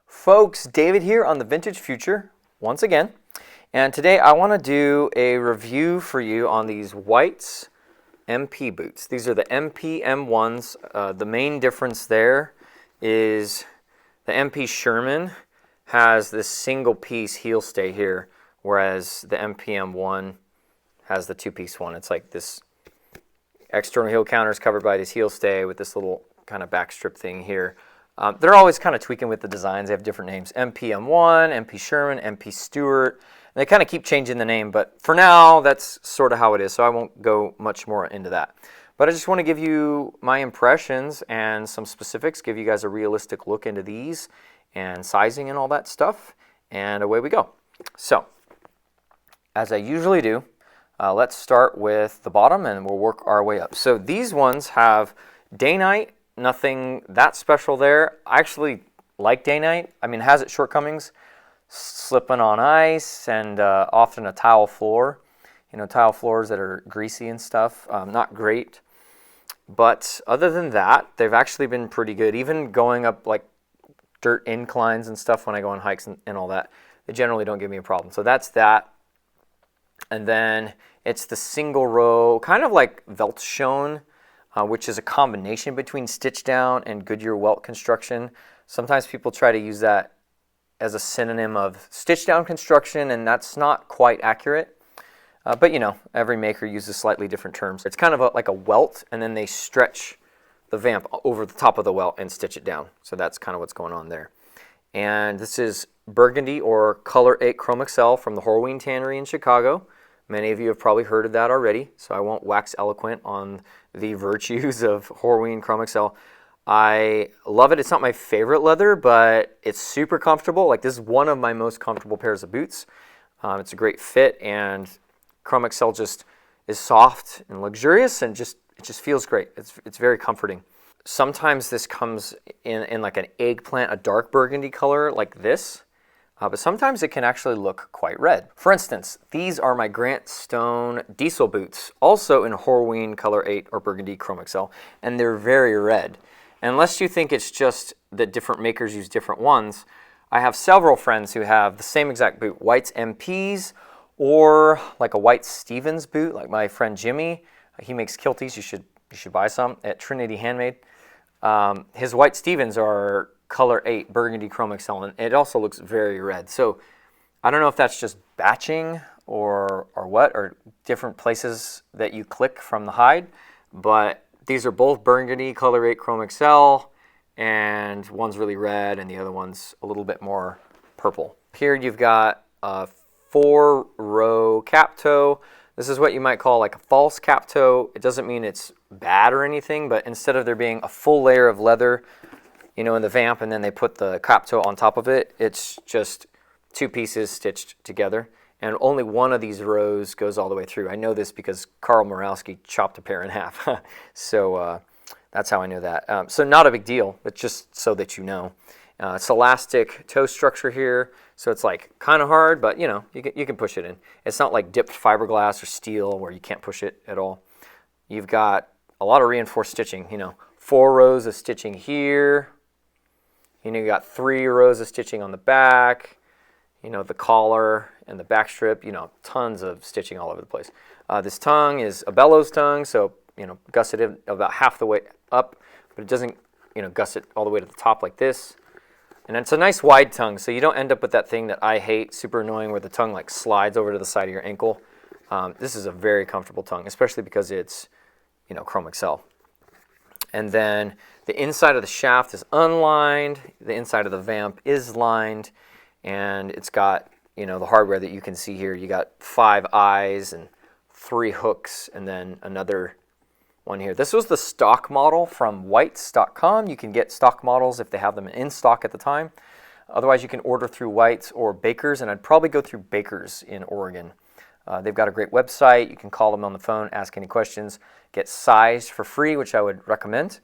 Folks, David here on the Vintage Future once again, and today I want to do a review for you on these White's MP boots. These are the MP M1s. The main difference there is the MP Sherman has this single piece heel stay here, whereas the MP M1 has the two-piece one. It's like this external heel counter is covered by this heel stay with this little kind of back strip thing here. They're always kind of tweaking with the designs. They have different names. MP M1, MP Sherman, MP Stewart. And they kind of keep changing the name, but for now, that's sort of how it is, so I won't go much more into that. But I just want to give you my impressions and some specifics, give you guys a realistic look into these and sizing and all that stuff, and away we go. So, as I usually do, let's start with the bottom and we'll work our way up. So these ones have Dainite. Nothing that special there. I actually like Dainite. I mean, it has its shortcomings. Slipping on ice and often a tile floor. You know, tile floors that are greasy and stuff. Not great. But other than that, they've actually been pretty good. Even going up like dirt inclines and stuff when I go on hikes and all that, they generally don't give me a problem. So that's that. And then it's the single row, kind of like Welt shown, which is a combination between stitch down and Goodyear Welt construction. Sometimes people try to use that as a synonym of stitch down construction, and that's not quite accurate. But you know, every maker uses slightly different terms. It's kind of like a welt, and then they stretch the vamp over the top of the welt and stitch it down. So that's kind of what's going on there. And this is Burgundy or Color 8 Chromexcel from the Horween Tannery in Chicago. Many of you have probably heard of that already, so I won't wax eloquent on the virtues of Horween Chromexcel. I love it. It's not my favorite leather, but it's super comfortable. Like, this is one of my most comfortable pairs of boots. It's a great fit, and Chromexcel just is soft and luxurious, and it just feels great. It's very comforting. Sometimes this comes in like an eggplant, a dark burgundy color like this. But sometimes it can actually look quite red. For instance, these are my Grant Stone diesel boots, also in Horween Color 8 or Burgundy Chromexcel, and they're very red. Unless you think it's just that different makers use different ones, I have several friends who have the same exact boot, White's MPs, or like a White Stevens boot, like my friend Jimmy. He makes kilties. You should buy some at Trinity Handmade. His White Stevens are Color 8 Burgundy Chromexcel, and it also looks very red. So I don't know if that's just batching or what, or different places that you click from the hide, but these are both Burgundy Color 8 Chromexcel, and one's really red and the other one's a little bit more purple. Here you've got a 4-row cap toe. This is what you might call like a false cap toe. It doesn't mean it's bad or anything, but instead of there being a full layer of leather, you know, in the vamp, and then they put the cap toe on top of it, it's just two pieces stitched together, and only one of these rows goes all the way through. I know this because Carl Morawski chopped a pair in half, so that's how I know that. So not a big deal, but just so that you know. Celastic toe structure here, so it's like kind of hard, but you know, you can push it in. It's not like dipped fiberglass or steel where you can't push it at all. You've got a lot of reinforced stitching, you know, 4 rows of stitching here. You know, you got 3 rows of stitching on the back, you know, the collar and the back strip, you know, tons of stitching all over the place. This tongue is a bellows tongue, so, you know, gusseted about half the way up, but it doesn't, you know, gusset all the way to the top like this. And it's a nice wide tongue, so you don't end up with that thing that I hate, super annoying, where the tongue like slides over to the side of your ankle. This is a very comfortable tongue, especially because it's, you know, Chromexcel. And then the inside of the shaft is unlined, the inside of the vamp is lined, and it's got, you know, the hardware that you can see here. You got 5 eyes and 3 hooks, and then another one here. This was the stock model from whites.com. You can get stock models if they have them in stock at the time. Otherwise, you can order through Whites or Bakers, and I'd probably go through Bakers in Oregon. They've got a great website. You can call them on the phone, ask any questions, get sized for free, which I would recommend.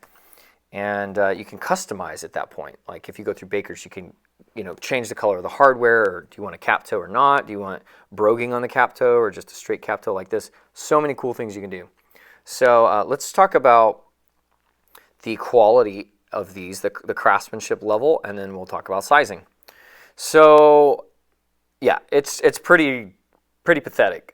And you can customize at that point. Like if you go through Bakers, you can, you know, change the color of the hardware, or do you want a cap toe or not? Do you want broguing on the cap toe or just a straight cap toe like this? So many cool things you can do. So let's talk about the quality of these, the craftsmanship level, and then we'll talk about sizing. So yeah, it's pretty pathetic.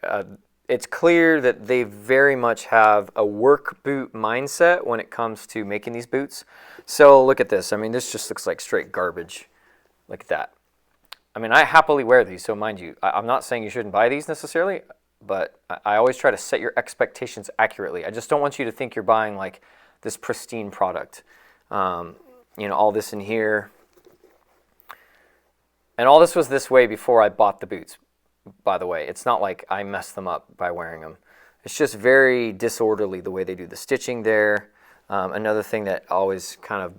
It's clear that they very much have a work boot mindset when it comes to making these boots. So look at this. I mean, this just looks like straight garbage. Look at that. I mean, I happily wear these, so mind you, I'm not saying you shouldn't buy these necessarily, but I always try to set your expectations accurately. I just don't want you to think you're buying like this pristine product. You know, all this in here. And all this was this way before I bought the boots, by the way. It's not like I messed them up by wearing them. It's just very disorderly the way they do the stitching there. Another thing that always kind of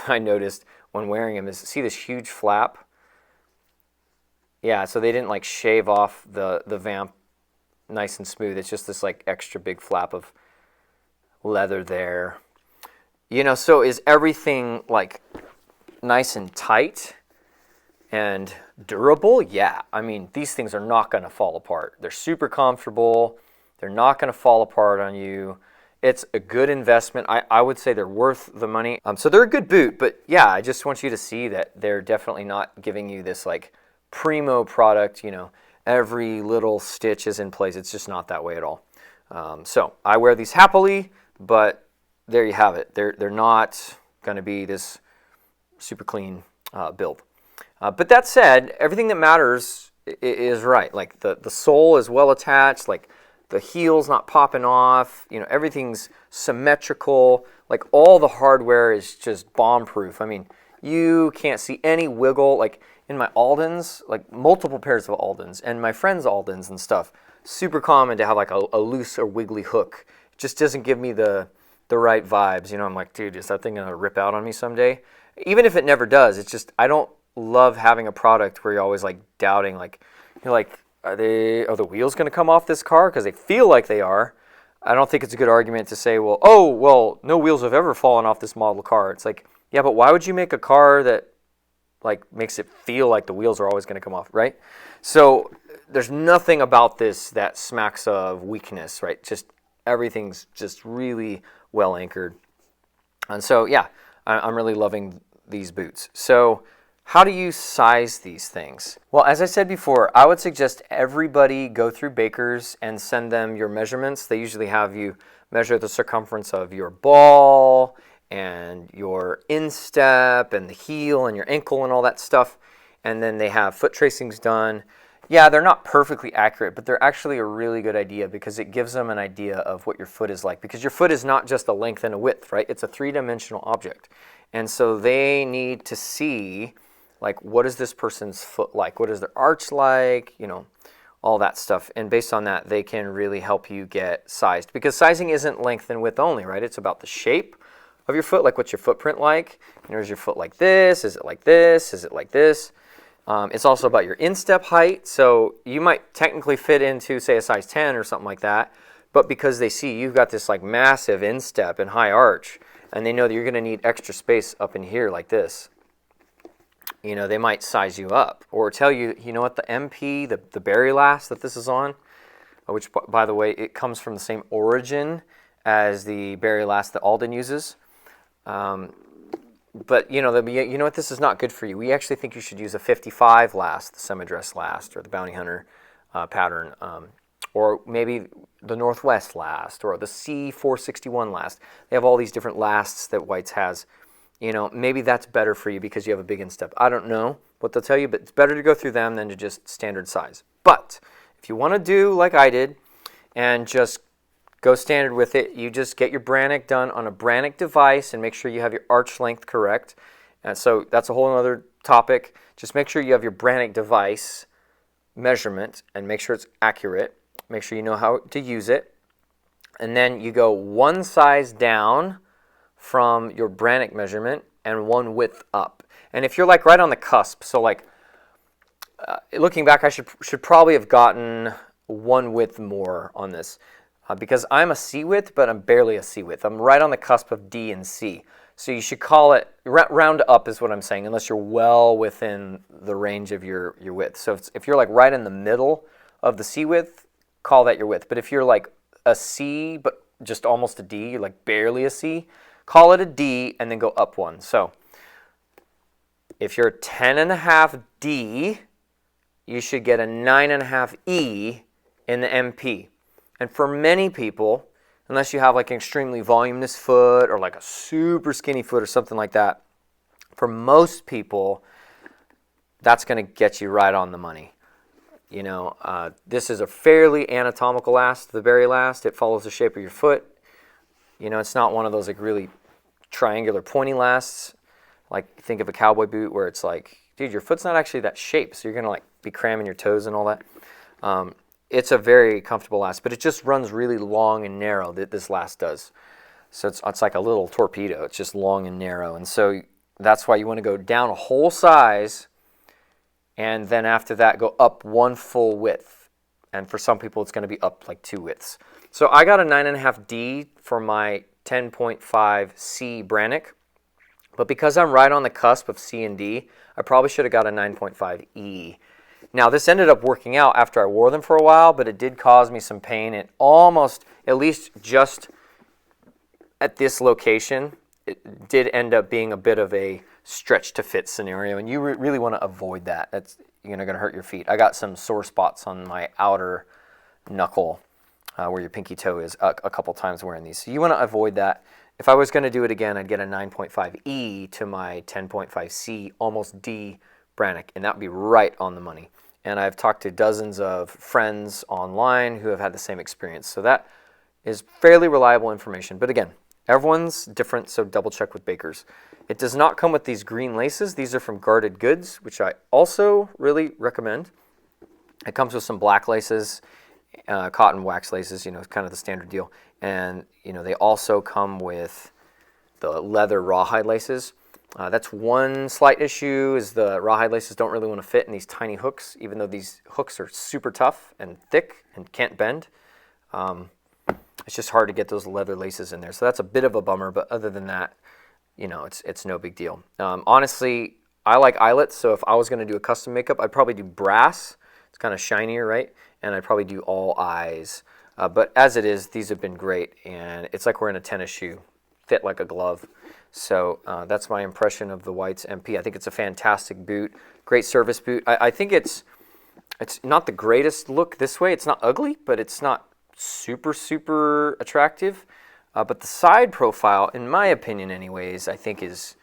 I noticed when wearing them is, see this huge flap? Yeah, so they didn't like shave off the vamp nice and smooth. It's just this like extra big flap of leather there. You know, so is everything like nice and tight and durable? Yeah, I mean, these things are not going to fall apart. They're super comfortable. They're not going to fall apart on you. It's a good investment. I would say they're worth the money. So they're a good boot, but yeah, I just want you to see that they're definitely not giving you this like primo product, you know, every little stitch is in place. It's just not that way at all. So I wear these happily, but there you have it. They're not going to be this super clean build. But that said, everything that matters is right. Like the sole is well attached, like the heel's not popping off, you know, everything's symmetrical, like all the hardware is just bomb-proof. I mean, you can't see any wiggle. Like in my Aldens, like multiple pairs of Aldens, and my friends' Aldens and stuff, super common to have like a loose or wiggly hook. It just doesn't give me the right vibes. You know, I'm like, dude, is that thing gonna rip out on me someday? Even if it never does, it's just, I don't love having a product where you're always like doubting, like, you're like, are the wheels going to come off this car? Because they feel like they are. I don't think it's a good argument to say, well, oh, well, no wheels have ever fallen off this model car. It's like, yeah, but why would you make a car that like makes it feel like the wheels are always going to come off, right? So there's nothing about this that smacks of weakness, right? Just everything's just really well anchored. And so, yeah, I'm really loving these boots. So how do you size these things? Well, as I said before, I would suggest everybody go through Baker's and send them your measurements. They usually have you measure the circumference of your ball and your instep and the heel and your ankle and all that stuff. And then they have foot tracings done. Yeah, they're not perfectly accurate, but they're actually a really good idea because it gives them an idea of what your foot is like. Because your foot is not just a length and a width, right? It's a three-dimensional object. And so they need to see, like, what is this person's foot like? What is their arch like? You know, all that stuff. And based on that, they can really help you get sized. Because sizing isn't length and width only, right? It's about the shape of your foot, like what's your footprint like? You know, is your foot like this? Is it like this? Is it like this? It's also about your instep height. So you might technically fit into, say, a size 10 or something like that. But because they see you've got this like massive instep and high arch, and they know that you're going to need extra space up in here like this, you know, they might size you up or tell you, you know what, the MP, the Barrie last that this is on, which, by the way, it comes from the same origin as the Barrie last that Alden uses. But, you know, you know what, this is not good for you. We actually think you should use a 55 last, the semi-dress last, or the Bounty Hunter pattern, or maybe the Northwest last, or the C461 last. They have all these different lasts that White's has. You know, maybe that's better for you because you have a big instep. I don't know what they'll tell you, but it's better to go through them than to just standard size. But if you want to do like I did and just go standard with it, you just get your Brannock done on a Brannock device and make sure you have your arch length correct. And so that's a whole other topic. Just make sure you have your Brannock device measurement and make sure it's accurate. Make sure you know how to use it. And then you go one size down from your Brannock measurement and one width up. And if you're like right on the cusp, so like looking back, I should probably have gotten one width more on this because I'm a C width, but I'm barely a C width. I'm right on the cusp of D and C. So you should call it, round up is what I'm saying, unless you're well within the range of your width. So if you're like right in the middle of the C width, call that your width. But if you're like a C, but just almost a D, you're like barely a C, call it a D and then go up one. So If you're a 10.5D, you should get a 9.5E in the MP. And for many people, unless you have like an extremely voluminous foot or like a super skinny foot or something like that, for most people, that's going to get you right on the money. You know, this is a fairly anatomical last, the Barrie last. It follows the shape of your foot. You know, it's not one of those like really triangular pointy lasts. Like think of a cowboy boot where it's like, dude, your foot's not actually that shape, so you're going to like be cramming your toes and all that. It's a very comfortable last, but it just runs really long and narrow, this last does. So it's like a little torpedo. It's just long and narrow. And so that's why you want to go down a whole size, and then after that go up one full width. And for some people, it's going to be up like 2 widths. So I got a 9.5D for my 10.5C Brannock. But because I'm right on the cusp of C and D, I probably should have got a 9.5E. Now, this ended up working out after I wore them for a while, but it did cause me some pain. It almost, at least just at this location, it did end up being a bit of a stretch to fit scenario, and you really want to avoid that. That's going to hurt your feet. I got some sore spots on my outer knuckle where your pinky toe is a couple times wearing these. So you want to avoid that. If I was going to do it again, I'd get a 9.5E to my 10.5C, almost D Brannock, and that would be right on the money. And I've talked to dozens of friends online who have had the same experience. So that is fairly reliable information. But again, everyone's different, so double check with bakers. It does not come with these green laces. These are from Guarded Goods, which I also really recommend. It comes with some black laces, cotton wax laces, you know, kind of the standard deal. And, you know, they also come with the leather rawhide laces. That's one slight issue, is the rawhide laces don't really want to fit in these tiny hooks, even though these hooks are super tough and thick and can't bend. It's just hard to get those leather laces in there. So that's a bit of a bummer, but other than that, you know, it's no big deal. Honestly, I like eyelets, so if I was going to do a custom makeup, I'd probably do brass. It's kind of shinier, right? And I'd probably do all eyes. But as it is, these have been great, and it's like wearing a tennis shoe, fit like a glove. So that's my impression of the White's MP. I think it's a fantastic boot, great service boot. I think it's not the greatest look this way. It's not ugly, but it's not super attractive. But the side profile, in my opinion anyways, I think is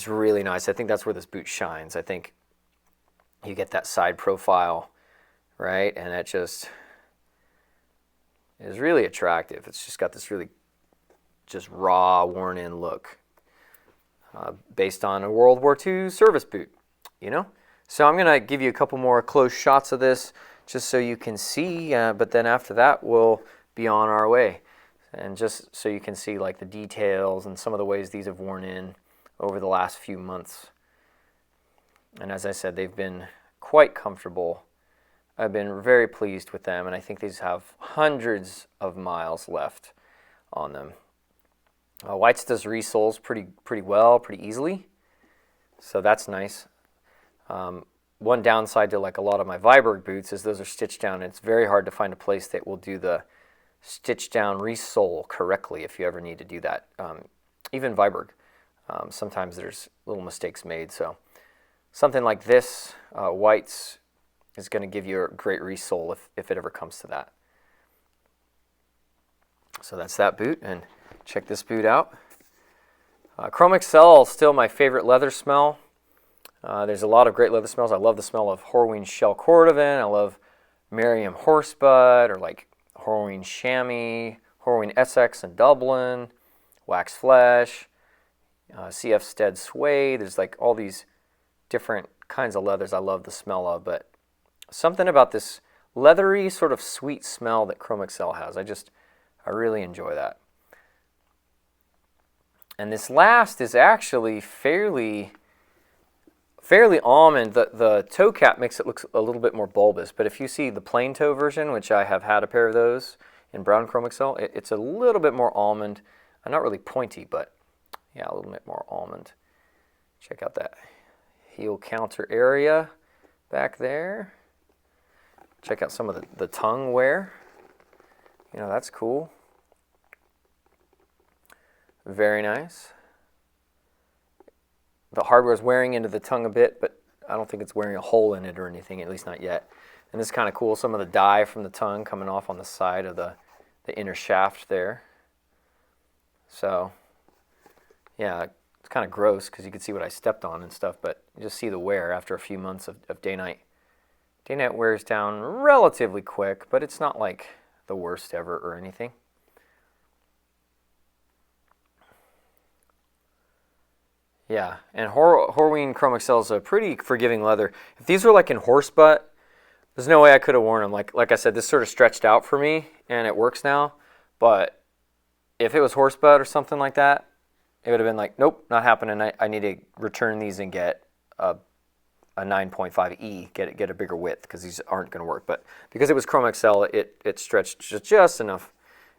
really nice. I think that's where this boot shines. I think you get that side profile, right? And it just is really attractive. It's just got this really just raw, worn-in look based on a World War II service boot, you know? So I'm going to give you a couple more close shots of this just so you can see, but then after that, we'll be on our way. And just so you can see like the details and some of the ways these have worn in over the last few months. And as I said, they've been quite comfortable. I've been very pleased with them, and I think these have hundreds of miles left on them. White's does resoles pretty well, pretty easily, so that's nice. One downside to like a lot of my Viberg boots is those are stitched down, and it's very hard to find a place that will do the stitch down resole correctly if you ever need to do that. Even Viberg, sometimes there's little mistakes made. So something like this, White's, is going to give you a great resole if it ever comes to that. So that's that boot, and check this boot out. Chromexcel is still my favorite leather smell. There's a lot of great leather smells. I love the smell of Horween shell cordovan. I love Merriam horsebud, or like Horween chamois, Horween Essex in Dublin, wax flesh, CF Stead suede. There's like all these different kinds of leathers I love the smell of, but something about this leathery sort of sweet smell that Chromexcel has, I really enjoy that. And this last is actually fairly almond. The toe cap makes it look a little bit more bulbous, but if you see the plain toe version, which I have had a pair of those in brown Chromexcel, it's a little bit more almond. Not really pointy, but yeah, a little bit more almond. Check out that heel counter area back there. Check out some of the tongue wear. You know, that's cool. Very nice. the hardware is wearing into the tongue a bit, but I don't think it's wearing a hole in it or anything, at least not yet. And this is kind of cool, some of the dye from the tongue coming off on the side of the inner shaft there. So, yeah, it's kind of gross because you can see what I stepped on and stuff, but you just see the wear after a few months of Dainite. Dainite wears down relatively quick, but it's not like the worst ever or anything. Yeah, and Horween Chromexcel is a pretty forgiving leather. If these were like in horse butt, there's no way I could have worn them. Like I said, this sort of stretched out for me, and it works now. But if it was horse butt or something like that, it would have been like, nope, not happening. I need to return these and get a 9.5E, get a bigger width, because these aren't going to work. But because it was Chromexcel, it stretched just enough,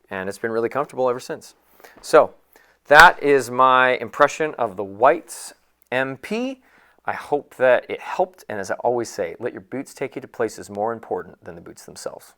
and it's been really comfortable ever since. So that is my impression of the Whites MP. I hope that it helped, and as I always say, let your boots take you to places more important than the boots themselves.